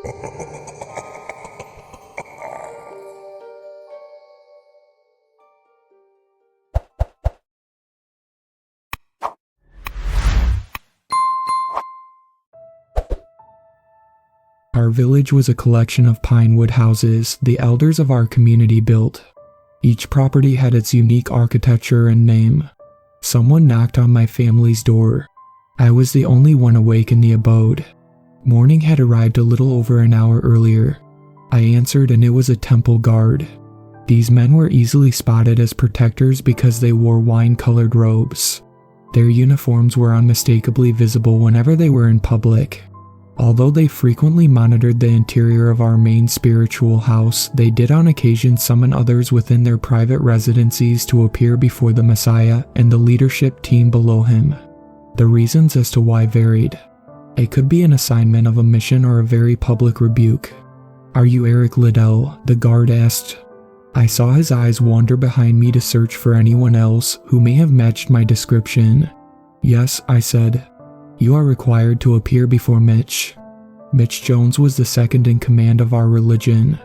Our village was a collection of pine wood houses the elders of our community built. Each property had its unique architecture and name. Someone knocked on my family's door. I was the only one awake in the abode. Morning had arrived a little over an hour earlier. I answered and it was a temple guard. These men were easily spotted as protectors because they wore wine-colored robes. Their uniforms were unmistakably visible whenever they were in public. Although they frequently monitored the interior of our main spiritual house, they did on occasion summon others within their private residencies to appear before the Messiah and the leadership team below him. The reasons as to why varied. It could be an assignment of a mission or a very public rebuke. "Are you Eric Liddell?" the guard asked. I saw his eyes wander behind me to search for anyone else who may have matched my description. "Yes," I said. "You are required to appear before Mitch." Mitch Jones was the second in command of our religion.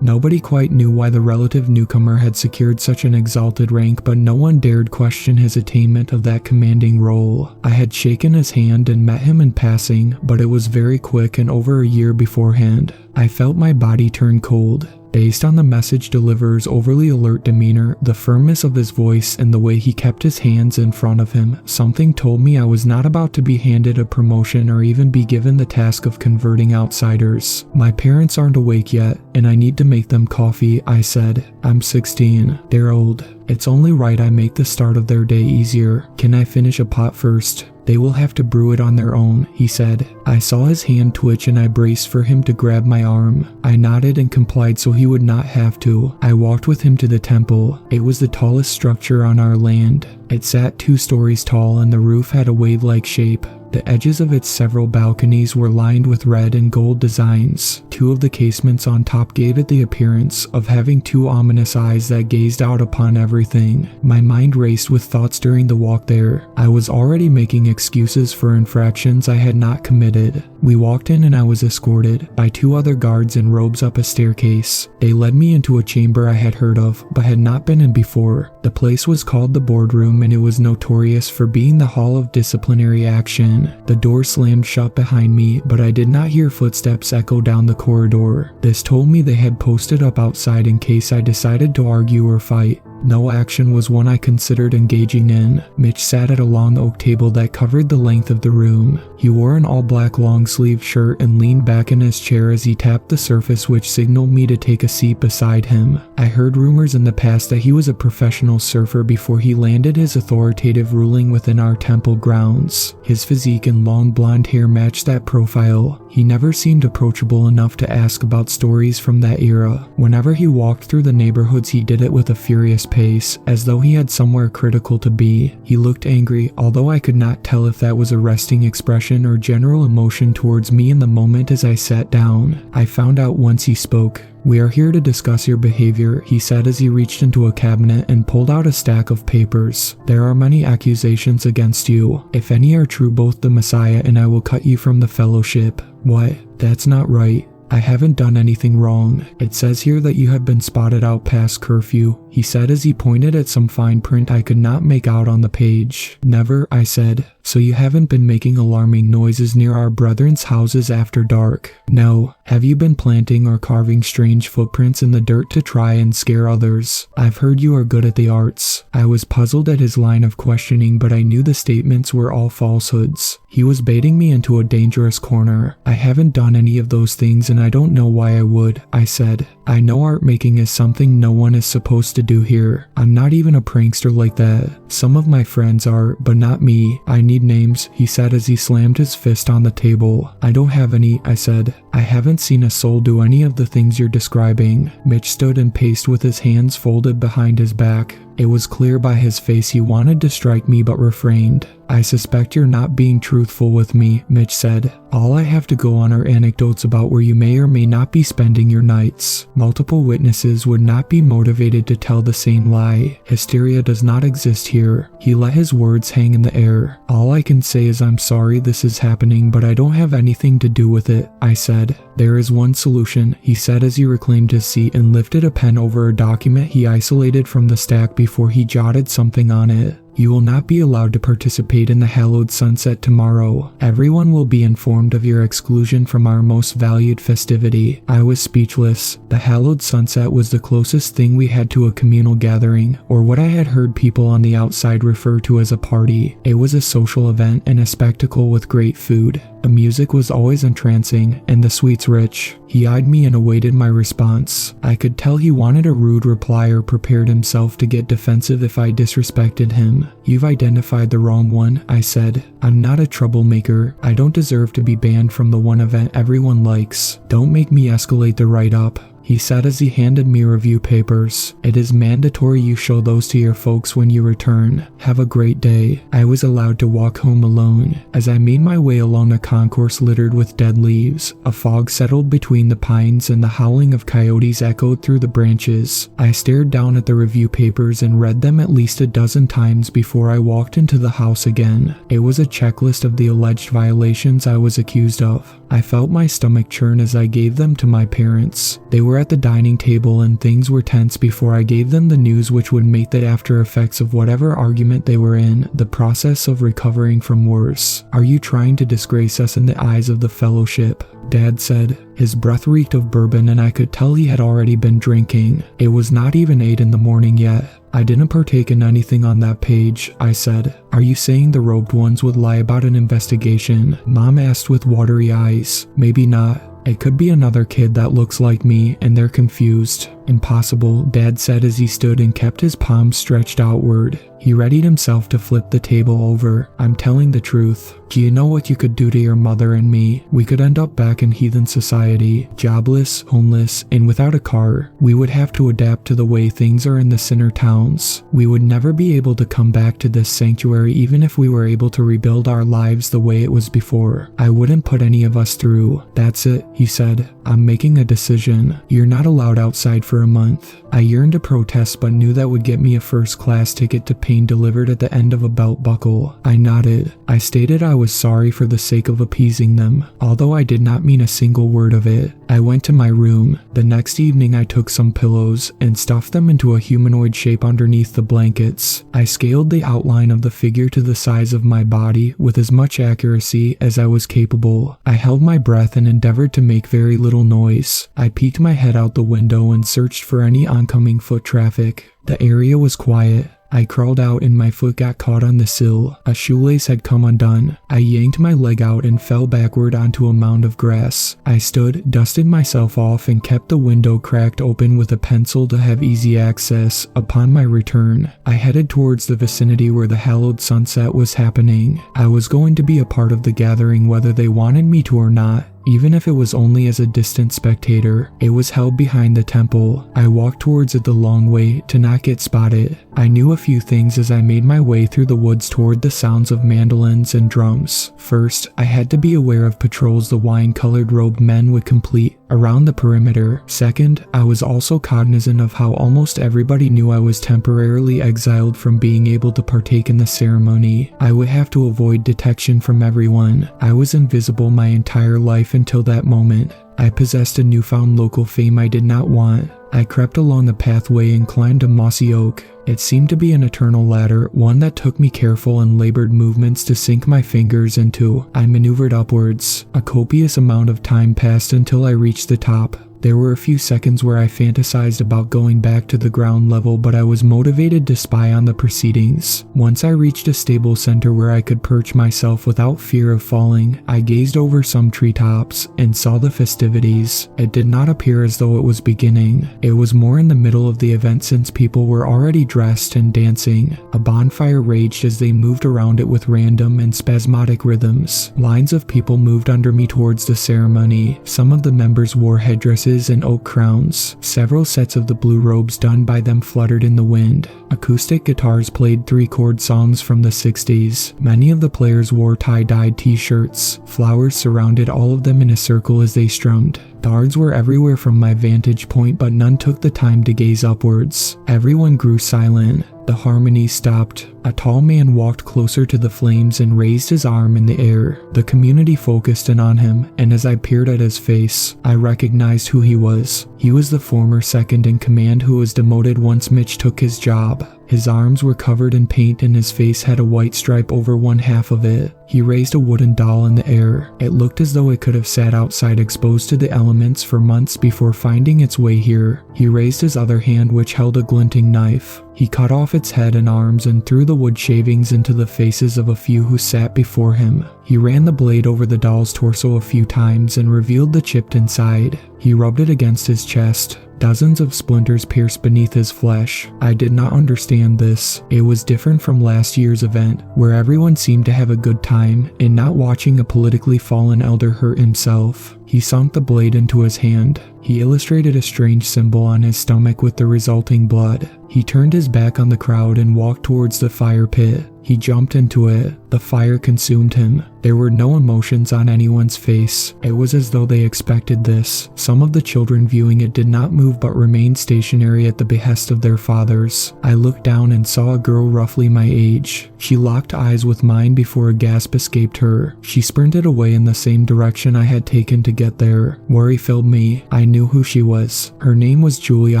Nobody quite knew why the relative newcomer had secured such an exalted rank, but no one dared question his attainment of that commanding role. I had shaken his hand and met him in passing, but it was very quick and over a year beforehand. I felt my body turn cold. Based on the message deliverer's overly alert demeanor, the firmness of his voice, and the way he kept his hands in front of him, something told me I was not about to be handed a promotion or even be given the task of converting outsiders. "My parents aren't awake yet, and I need to make them coffee," I said. "I'm 16. They're old. It's only right I make the start of their day easier. Can I finish a pot first?" "They will have to brew it on their own," he said. I saw his hand twitch and I braced for him to grab my arm. I nodded and complied so he would not have to. I walked with him to the temple. It was the tallest structure on our land. It sat 2 stories tall and the roof had a wave-like shape. The edges of its several balconies were lined with red and gold designs. 2 of the casements on top gave it the appearance of having 2 ominous eyes that gazed out upon everything. My mind raced with thoughts during the walk there. I was already making excuses for infractions I had not committed. We walked in and I was escorted by 2 other guards in robes up a staircase. They led me into a chamber I had heard of but had not been in before. The place was called the boardroom and it was notorious for being the hall of disciplinary action. The door slammed shut behind me, but I did not hear footsteps echo down the corridor. This told me they had posted up outside in case I decided to argue or fight. No action was one I considered engaging in. Mitch sat at a long oak table that covered the length of the room. He wore an all-black long-sleeved shirt and leaned back in his chair as he tapped the surface which signaled me to take a seat beside him. I heard rumors in the past that he was a professional surfer before he landed his authoritative ruling within our temple grounds. His physique and long blonde hair matched that profile. He never seemed approachable enough to ask about stories from that era. Whenever he walked through the neighborhoods, he did it with a furious pace, as though he had somewhere critical to be. He looked angry, although I could not tell if that was a resting expression or general emotion towards me in the moment as I sat down. I found out once he spoke. "We are here to discuss your behavior," he said as he reached into a cabinet and pulled out a stack of papers. "There are many accusations against you. If any are true, both the Messiah and I will cut you from the fellowship." "What? That's not right. I haven't done anything wrong. It says here that you have been spotted out past curfew," he said as he pointed at some fine print I could not make out on the page. "Never," I said. "So you haven't been making alarming noises near our brethren's houses after dark?" "No." "Have you been planting or carving strange footprints in the dirt to try and scare others? I've heard you are good at the arts." I was puzzled at his line of questioning, but I knew the statements were all falsehoods. He was baiting me into a dangerous corner. "I haven't done any of those things and I don't know why I would," I said. "I know art making is something no one is supposed to do here. I'm not even a prankster like that. Some of my friends are, but not me. I need names," he said as he slammed his fist on the table. "I don't have any," I said. "I haven't seen a soul do any of the things you're describing." Mitch stood and paced with his hands folded behind his back. It was clear by his face he wanted to strike me but refrained. "I suspect you're not being truthful with me," Mitch said. "All I have to go on are anecdotes about where you may or may not be spending your nights. Multiple witnesses would not be motivated to tell the same lie. Hysteria does not exist here." He let his words hang in the air. "All I can say is I'm sorry this is happening, but I don't have anything to do with it," I said. "There is one solution," he said as he reclaimed his seat and lifted a pen over a document he isolated from the stack before he jotted something on it. "You will not be allowed to participate in the hallowed sunset tomorrow. Everyone will be informed of your exclusion from our most valued festivity." I was speechless. The hallowed sunset was the closest thing we had to a communal gathering, or what I had heard people on the outside refer to as a party. It was a social event and a spectacle with great food. The music was always entrancing, and the sweets rich. He eyed me and awaited my response. I could tell he wanted a rude reply or prepared himself to get defensive if I disrespected him. "You've identified the wrong one," I said. "I'm not a troublemaker. I don't deserve to be banned from the one event everyone likes. Don't make me escalate the write-up," he said as he handed me review papers. "It is mandatory you show those to your folks when you return. Have a great day." I was allowed to walk home alone. As I made my way along a concourse littered with dead leaves, a fog settled between the pines and the howling of coyotes echoed through the branches. I stared down at the review papers and read them at least a dozen times before I walked into the house again. It was a checklist of the alleged violations I was accused of. I felt my stomach churn as I gave them to my parents. They were at the dining table and things were tense before I gave them the news, which would make the after effects of whatever argument they were in the process of recovering from worse. "Are you trying to disgrace us in the eyes of the fellowship?" Dad said. His breath reeked of bourbon and I could tell he had already been drinking. It was not even 8 in the morning yet. "I didn't partake in anything on that page," I said. "Are you saying the robed ones would lie about an investigation?" Mom asked with watery eyes. "Maybe not. It could be another kid that looks like me and they're confused." "Impossible," Dad said as he stood and kept his palms stretched outward. He readied himself to flip the table over. "I'm telling the truth. Do you know what you could do to your mother and me? We could end up back in heathen society, jobless, homeless, and without a car. We would have to adapt to the way things are in the sinner towns. We would never be able to come back to this sanctuary even if we were able to rebuild our lives the way it was before. I wouldn't put any of us through. That's it," he said. "I'm making a decision. You're not allowed outside for a month." I yearned to protest but knew that would get me a first-class ticket to pain delivered at the end of a belt buckle. I nodded. I stated I was sorry for the sake of appeasing them, although I did not mean a single word of it. I went to my room. The next evening I took some pillows and stuffed them into a humanoid shape underneath the blankets. I scaled the outline of the figure to the size of my body with as much accuracy as I was capable. I held my breath and endeavored to make very little noise. I peeked my head out the window and searched for any oncoming foot traffic. The area was quiet. I crawled out and my foot got caught on the sill. A shoelace had come undone. I yanked my leg out and fell backward onto a mound of grass. I stood, dusted myself off, and kept the window cracked open with a pencil to have easy access. Upon my return, I headed towards the vicinity where the hallowed sunset was happening. I was going to be a part of the gathering whether they wanted me to or not. Even if it was only as a distant spectator. It was held behind the temple. I walked towards it the long way to not get spotted. I knew a few things as I made my way through the woods toward the sounds of mandolins and drums. First, I had to be aware of patrols the wine-colored robed men would complete around the perimeter. Second, I was also cognizant of how almost everybody knew I was temporarily exiled from being able to partake in the ceremony. I would have to avoid detection from everyone. I was invisible my entire life until that moment. I possessed a newfound local fame I did not want. I crept along the pathway and climbed a mossy oak. It seemed to be an eternal ladder, one that took me careful and labored movements to sink my fingers into. I maneuvered upwards. A copious amount of time passed until I reached the top. There were a few seconds where I fantasized about going back to the ground level, but I was motivated to spy on the proceedings. Once I reached a stable center where I could perch myself without fear of falling, I gazed over some treetops and saw the festivities. It did not appear as though it was beginning. It was more in the middle of the event since people were already dressed and dancing. A bonfire raged as they moved around it with random and spasmodic rhythms. Lines of people moved under me towards the ceremony. Some of the members wore headdresses roses and oak crowns. Several sets of the blue robes done by them fluttered in the wind. Acoustic guitars played 3-chord songs from the 60s. Many of the players wore tie-dyed t-shirts. Flowers surrounded all of them in a circle as they strummed. Guards were everywhere from my vantage point, but none took the time to gaze upwards. Everyone grew silent. The harmony stopped. A tall man walked closer to the flames and raised his arm in the air. The community focused in on him, and as I peered at his face, I recognized who he was. He was the former second in command who was demoted once Mitch took his job. His arms were covered in paint and his face had a white stripe over one half of it. He raised a wooden doll in the air. It looked as though it could have sat outside exposed to the elements for months before finding its way here. He raised his other hand, which held a glinting knife. He cut off its head and arms and threw the wood shavings into the faces of a few who sat before him. He ran the blade over the doll's torso a few times and revealed the chipped inside. He rubbed it against his chest. Dozens of splinters pierced beneath his flesh. I did not understand this. It was different from last year's event, where everyone seemed to have a good time and not watching a politically fallen elder hurt himself. He sunk the blade into his hand. He illustrated a strange symbol on his stomach with the resulting blood. He turned his back on the crowd and walked towards the fire pit. He jumped into it. The fire consumed him. There were no emotions on anyone's face. It was as though they expected this. Some of the children viewing it did not move but remained stationary at the behest of their fathers. I looked down and saw a girl roughly my age. She locked eyes with mine before a gasp escaped her. She sprinted away in the same direction I had taken to get there. Worry filled me. I knew who she was. Her name was Julia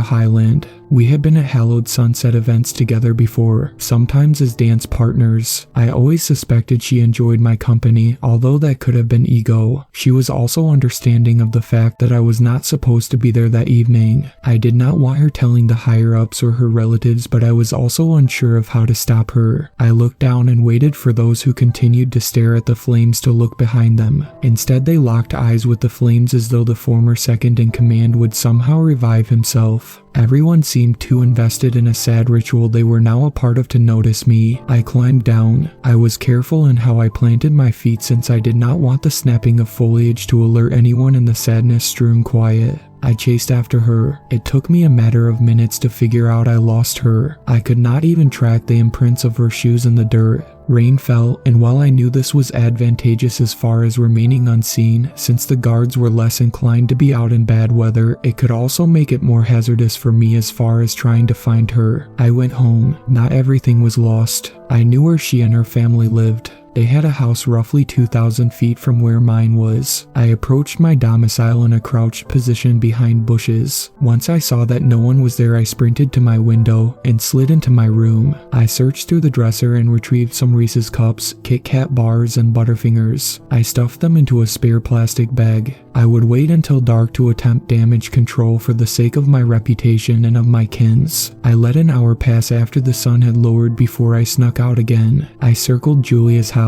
Highland. We had been at Hallowed Sunset events together before, sometimes as dance partners. I always suspected she enjoyed my company, although that could have been ego. She was also understanding of the fact that I was not supposed to be there that evening. I did not want her telling the higher-ups or her relatives, but I was also unsure of how to stop her. I looked down and waited for those who continued to stare at the flames to look behind them. Instead, they locked eyes with the flames as though the former second in command would somehow revive himself. Everyone seemed too invested in a sad ritual they were now a part of to notice me. I climbed down. I was careful in how I planted my feet since I did not want the snapping of foliage to alert anyone in the sadness-strewn quiet. I chased after her. It took me a matter of minutes to figure out I lost her. I could not even track the imprints of her shoes in the dirt. Rain fell, and while I knew this was advantageous as far as remaining unseen, since the guards were less inclined to be out in bad weather, it could also make it more hazardous for me as far as trying to find her. I went home. Not everything was lost. I knew where she and her family lived. They had a house roughly 2,000 feet from where mine was. I approached my domicile in a crouched position behind bushes. Once I saw that no one was there, I sprinted to my window and slid into my room. I searched through the dresser and retrieved some Reese's Cups, Kit Kat bars, and Butterfingers. I stuffed them into a spare plastic bag. I would wait until dark to attempt damage control for the sake of my reputation and of my kins. I let an hour pass after the sun had lowered before I snuck out again. I circled Julia's house.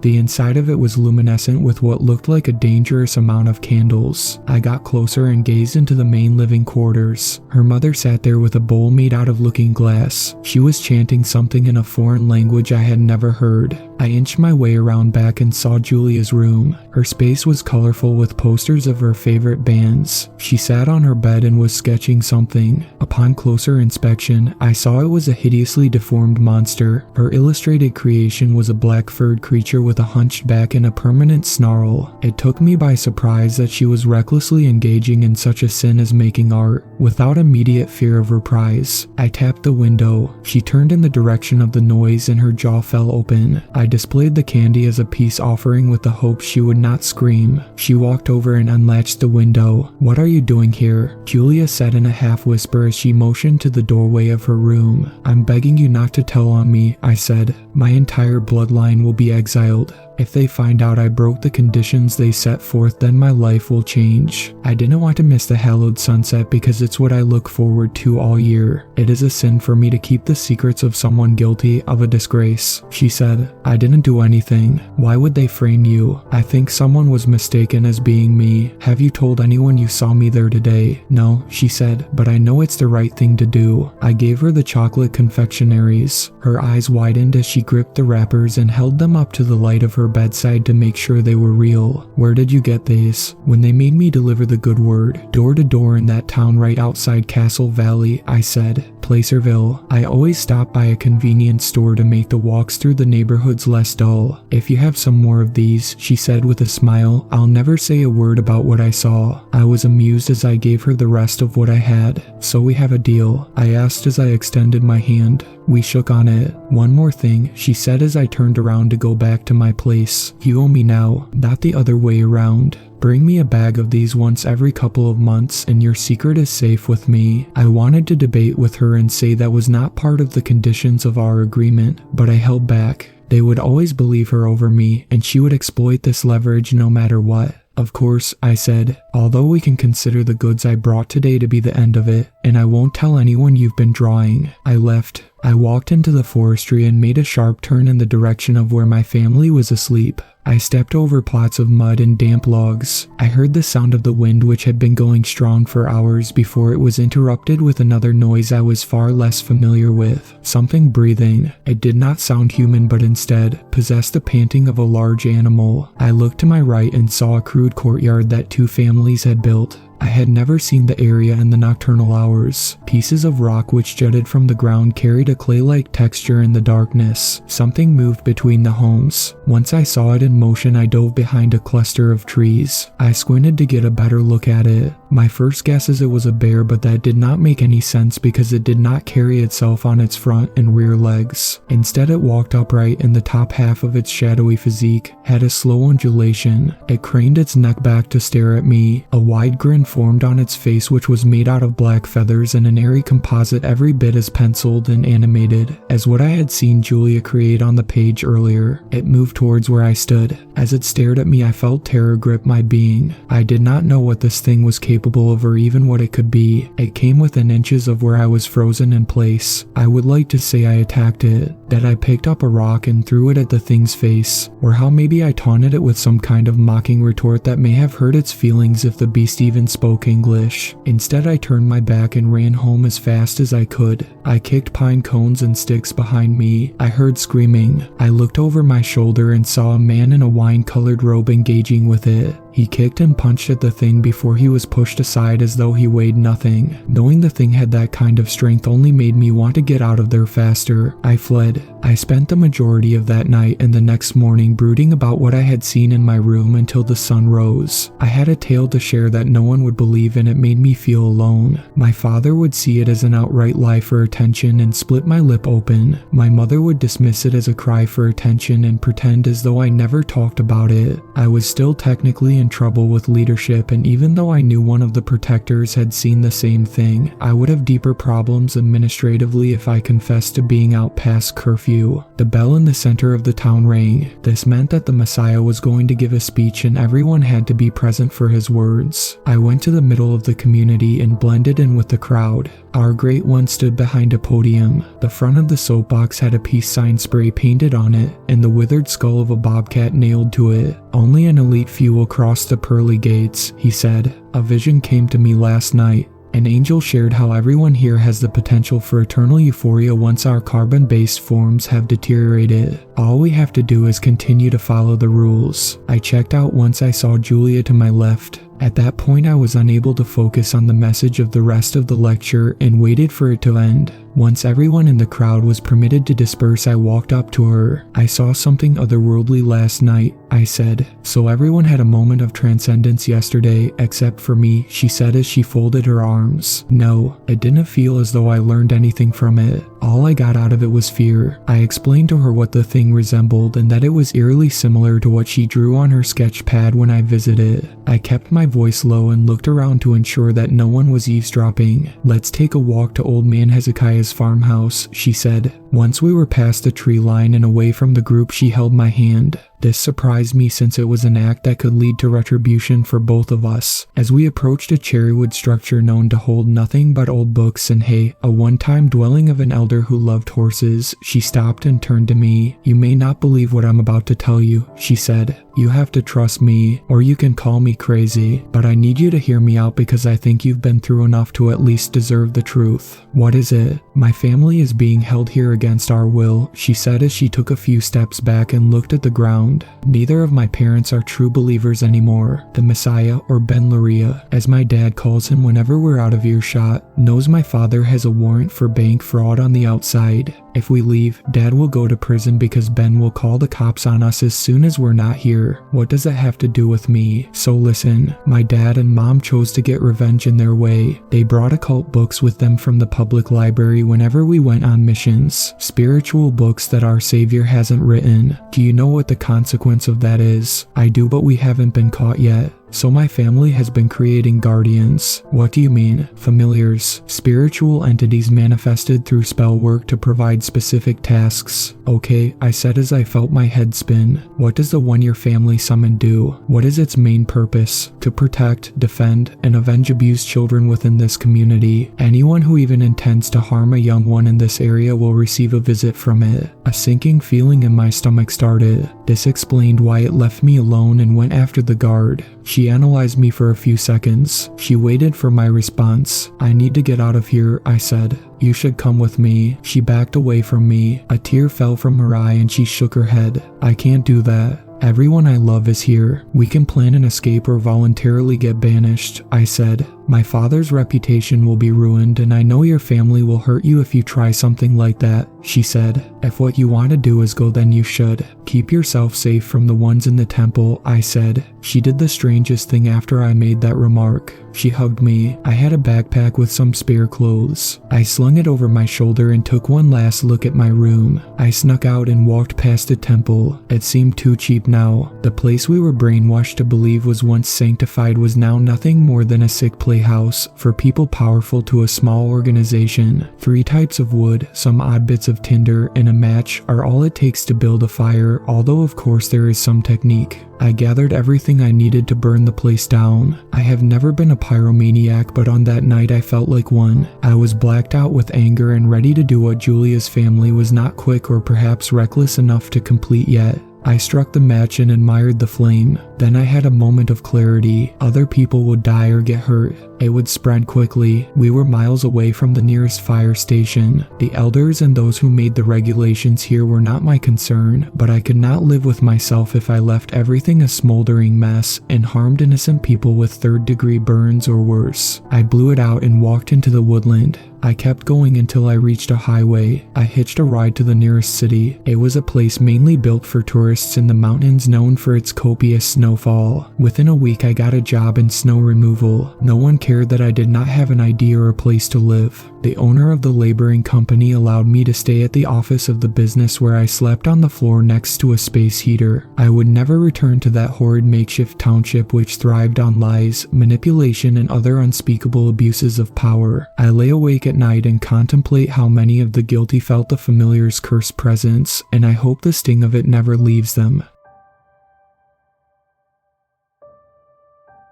The inside of it was luminescent with what looked like a dangerous amount of candles. I got closer and gazed into the main living quarters. Her mother sat there with a bowl made out of looking glass. She was chanting something in a foreign language I had never heard. I inched my way around back and saw Julia's room. Her space was colorful with posters of her favorite bands. She sat on her bed and was sketching something. Upon closer inspection, I saw it was a hideously deformed monster. Her illustrated creation was a black-furred creature with a hunched back and a permanent snarl. It took me by surprise that she was recklessly engaging in such a sin as making art, without immediate fear of reprise. I tapped the window. She turned in the direction of the noise and her jaw fell open. I displayed the candy as a peace offering with the hope she would not scream. She walked over and unlatched the window. "What are you doing here?" Julia said in a half whisper as she motioned to the doorway of her room. "I'm begging you not to tell on me," I said. "My entire bloodline will be exiled. If they find out I broke the conditions they set forth, then my life will change. I didn't want to miss the hallowed sunset because it's what I look forward to all year. It is a sin for me to keep the secrets of someone guilty of a disgrace." She said, "I didn't do anything. Why would they frame you? I think someone was mistaken as being me. Have you told anyone you saw me there today?" "No," she said, "but I know it's the right thing to do." I gave her the chocolate confectionaries. Her eyes widened as she gripped the wrappers and held them up to the light of her bedside to make sure they were real. Where did you get these? When they made me deliver the good word, door to door in that town right outside Castle Valley, I said. Placerville. I always stop by a convenience store to make the walks through the neighborhoods less dull. If you have some more of these, she said with a smile. I'll never say a word about what I saw. I was amused as I gave her the rest of what I had. So we have a deal? I asked as I extended my hand. We shook on it. One more thing, she said as I turned around to go back to my place. You owe me now, not the other way around. Bring me a bag of these once every couple of months and your secret is safe with me. I wanted to debate with her and say that was not part of the conditions of our agreement, but I held back. They would always believe her over me, and she would exploit this leverage no matter what. Of course, I said, although we can consider the goods I brought today to be the end of it, and I won't tell anyone you've been drawing. I left. I walked into the forestry and made a sharp turn in the direction of where my family was asleep. I stepped over plots of mud and damp logs. I heard the sound of the wind which had been going strong for hours before it was interrupted with another noise I was far less familiar with. Something breathing. It did not sound human but instead possessed the panting of a large animal. I looked to my right and saw a crude courtyard that two families had built. I had never seen the area in the nocturnal hours. Pieces of rock which jutted from the ground carried a clay-like texture in the darkness. Something moved between the homes. Once I saw it in motion, I dove behind a cluster of trees. I squinted to get a better look at it. My first guess is it was a bear, but that did not make any sense because it did not carry itself on its front and rear legs. Instead, it walked upright and the top half of its shadowy physique had a slow undulation. It craned its neck back to stare at me. A wide grin formed on its face which was made out of black feathers and an airy composite every bit as penciled and animated as what I had seen Julia create on the page earlier. It moved towards where I stood. As it stared at me, I felt terror grip my being. I did not know what this thing was capable of or even what it could be. It came within inches of where I was frozen in place. I would like to say I attacked it, that I picked up a rock and threw it at the thing's face, or how maybe I taunted it with some kind of mocking retort that may have hurt its feelings if the beast even spoke English. Instead, I turned my back and ran home as fast as I could. I kicked pine cones and sticks behind me. I heard screaming. I looked over my shoulder and saw a man in a wine-colored robe engaging with it. He kicked and punched at the thing before he was pushed aside as though he weighed nothing. Knowing the thing had that kind of strength only made me want to get out of there faster. I fled. I spent the majority of that night and the next morning brooding about what I had seen in my room until the sun rose. I had a tale to share that no one would believe and it made me feel alone. My father would see it as an outright lie for attention and split my lip open. My mother would dismiss it as a cry for attention and pretend as though I never talked about it. I was still technically in trouble with leadership, and even though I knew one of the protectors had seen the same thing, I would have deeper problems administratively if I confessed to being out past curfew. The bell in the center of the town rang. This meant that the Messiah was going to give a speech and everyone had to be present for his words. I went to the middle of the community and blended in with the crowd. Our great one stood behind a podium. The front of the soapbox had a peace sign spray painted on it, and the withered skull of a bobcat nailed to it. Only an elite few will cross the pearly gates, he said. A vision came to me last night. An angel shared how everyone here has the potential for eternal euphoria once our carbon-based forms have deteriorated. All we have to do is continue to follow the rules. I checked out once I saw Julia to my left. At that point, I was unable to focus on the message of the rest of the lecture and waited for it to end. Once everyone in the crowd was permitted to disperse, I walked up to her. I saw something otherworldly last night, I said. So everyone had a moment of transcendence yesterday, except for me, she said as she folded her arms. No, it didn't feel as though I learned anything from it. All I got out of it was fear. I explained to her what the thing resembled and that it was eerily similar to what she drew on her sketch pad when I visited. I kept my voice low and looked around to ensure that no one was eavesdropping. Let's take a walk to old man Hezekiah's farmhouse, she said. Once we were past the tree line and away from the group, she held my hand. This surprised me since it was an act that could lead to retribution for both of us. As we approached a cherrywood structure known to hold nothing but old books and hay, a one-time dwelling of an elder who loved horses, she stopped and turned to me. You may not believe what I'm about to tell you, she said. You have to trust me, or you can call me crazy, but I need you to hear me out because I think you've been through enough to at least deserve the truth. What is it? My family is being held here against our will, she said as she took a few steps back and looked at the ground. around. Neither of my parents are true believers anymore. The Messiah, or Ben Laria, as my dad calls him whenever we're out of earshot, knows my father has a warrant for bank fraud on the outside. If we leave, Dad will go to prison because Ben will call the cops on us as soon as we're not here. What does that have to do with me? So listen, my dad and mom chose to get revenge in their way. They brought occult books with them from the public library whenever we went on missions. Spiritual books that our Savior hasn't written. Do you know what the consequence of that is? I do, but we haven't been caught yet. So my family has been creating guardians. What do you mean? Familiars. Spiritual entities manifested through spell work to provide specific tasks. Okay, I said as I felt my head spin. What does the one your family summoned do? What is its main purpose? To protect, defend, and avenge abused children within this community. Anyone who even intends to harm a young one in this area will receive a visit from it. A sinking feeling in my stomach started. This explained why it left me alone and went after the guard. She analyzed me for a few seconds. She waited for my response. I need to get out of here, I said. You should come with me. She backed away from me. A tear fell from her eye and she shook her head. I can't do that. Everyone I love is here. We can plan an escape or voluntarily get banished, I said. My father's reputation will be ruined and I know your family will hurt you if you try something like that, she said. If what you want to do is go, then you should. Keep yourself safe from the ones in the temple, I said. She did the strangest thing after I made that remark. She hugged me. I had a backpack with some spare clothes. I slung it over my shoulder and took one last look at my room. I snuck out and walked past the temple. It seemed too cheap now. The place we were brainwashed to believe was once sanctified was now nothing more than a sick playhouse for people powerful to a small organization. 3 types of wood, some odd bits of tinder, and a match are all it takes to build a fire, although of course there is some technique. I gathered everything I needed to burn the place down. I have never been a pyromaniac, but on that night I felt like one. I was blacked out with anger and ready to do what Julia's family was not quick or perhaps reckless enough to complete yet. I struck the match and admired the flame. Then I had a moment of clarity. Other people would die or get hurt. It would spread quickly. We were miles away from the nearest fire station. The elders and those who made the regulations here were not my concern, but I could not live with myself if I left everything a smoldering mess and harmed innocent people with 3rd-degree burns or worse. I blew it out and walked into the woodland. I kept going until I reached a highway. I hitched a ride to the nearest city. It was a place mainly built for tourists in the mountains known for its copious snowfall. Within a week I got a job in snow removal. No one cared that I did not have an ID or a place to live. The owner of the laboring company allowed me to stay at the office of the business where I slept on the floor next to a space heater. I would never return to that horrid makeshift township which thrived on lies, manipulation, and other unspeakable abuses of power. I lay awake at night and contemplate how many of the guilty felt the familiar's cursed presence, and I hope the sting of it never leaves them.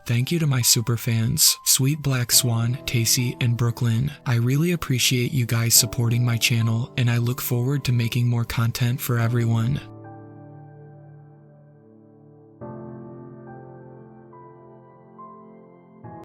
Thank you to my superfans, Sweet Black Swan, Tacy, and Brooklyn. I really appreciate you guys supporting my channel, and I look forward to making more content for everyone.